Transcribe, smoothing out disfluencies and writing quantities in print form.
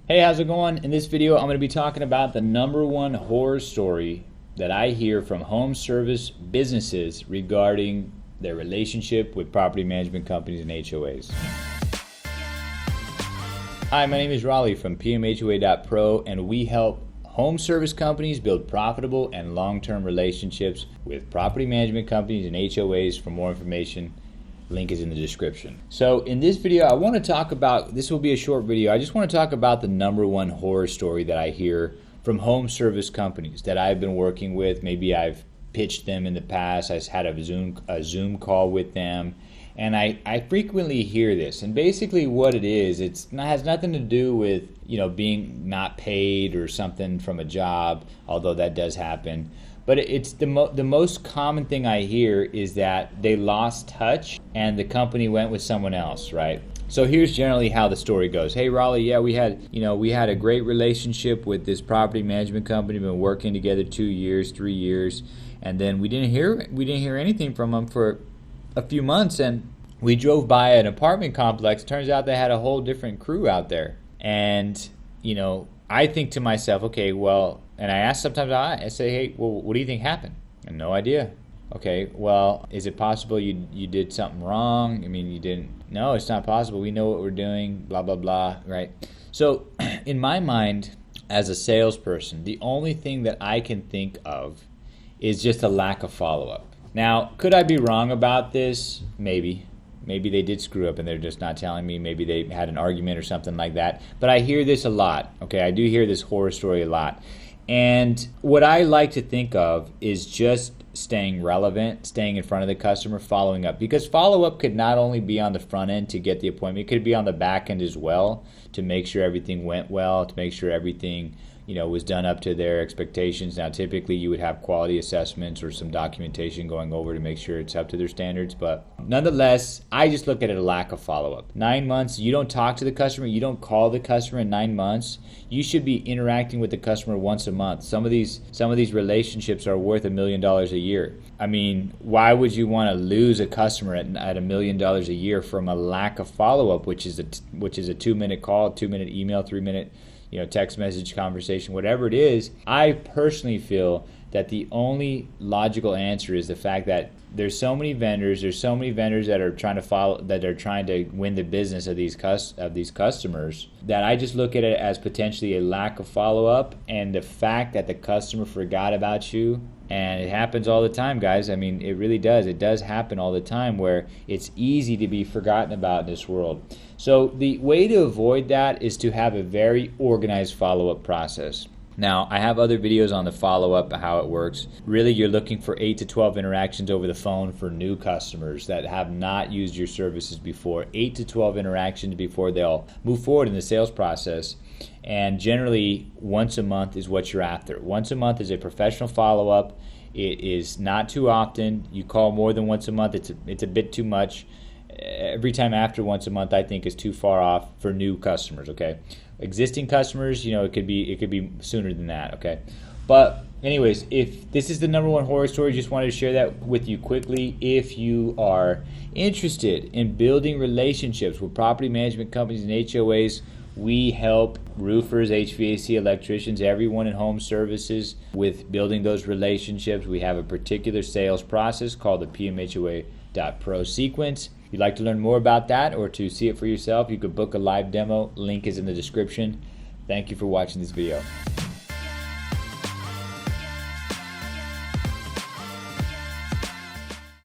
Hey, how's it going? In this video, I'm going to be talking about the #1 horror story that I hear from home service businesses regarding their relationship with property management companies and HOAs. Hi, my name is Raleigh from PMHOA.pro, and we help home service companies build profitable and long-term relationships with property management companies and HOAs. For more information, link is in the description. So in this video, I want to talk about, this will be a short video, I just want to talk about the #1 horror story that I hear from home service companies that I've been working with. Maybe I've pitched them in the past, I've had a Zoom call with them, and I frequently hear this. And basically what it is, it has nothing to do with, being not paid or something from a job, although that does happen. But it's the most common thing I hear is that they lost touch and the company went with someone else, right? So here's generally how the story goes. Hey, Raleigh, yeah, we had a great relationship with this property management company. Been working together 2 years, 3 years, and then we didn't hear anything from them for a few months. And we drove by an apartment complex. Turns out they had a whole different crew out there, and I think to myself, okay, well. And I ask sometimes, I say, hey, well, what do you think happened? I have no idea. Okay, well, is it possible you did something wrong? I mean, you didn't. No, it's not possible. We know what we're doing, blah, blah, blah, right? So in my mind, as a salesperson, the only thing that I can think of is just a lack of follow-up. Now, could I be wrong about this? Maybe. Maybe they did screw up and they're just not telling me. Maybe they had an argument or something like that. But I hear this a lot, okay? I do hear this horror story a lot. And what I like to think of is just staying relevant, staying in front of the customer, following up. Because follow-up could not only be on the front end to get the appointment, it could be on the back end as well to make sure everything went well, to make sure everything was done up to their expectations. Now, typically you would have quality assessments or some documentation going over to make sure it's up to their standards. But nonetheless, I just look at it a lack of follow-up. 9 months, you don't talk to the customer, you don't call the customer in 9 months. You should be interacting with the customer once a month. Some of these relationships are worth $1 million a year. I mean, why would you want to lose a customer at $1 million a year from a lack of follow-up, which is a 2-minute call, 2-minute email, 3-minute text message conversation, whatever it is? I personally feel that the only logical answer is the fact that there's so many vendors that are trying to win the business of these customers, that I just look at it as potentially a lack of follow-up and the fact that the customer forgot about you. And it happens all the time, guys. I mean, it really does. It does happen all the time where it's easy to be forgotten about in this world. So the way to avoid that is to have a very organized follow-up process. Now, I have other videos on the follow-up, how it works. Really, you're looking for 8 to 12 interactions over the phone for new customers that have not used your services before. 8 to 12 interactions before they'll move forward in the sales process. And generally, once a month is what you're after. Once a month is a professional follow-up. It is not too often. You call more than once a month, it's a bit too much. Every time after once a month, I think, is too far off for new customers, okay? Existing customers, it could be sooner than that, okay? But anyways, if this is the #1 horror story, just wanted to share that with you quickly. If you are interested in building relationships with property management companies and HOAs, we help roofers, HVAC, electricians, everyone in home services with building those relationships. We have a particular sales process called the PMHOA.pro sequence. If you'd like to learn more about that or to see it for yourself, you could book a live demo. Link is in the description. Thank you for watching this video.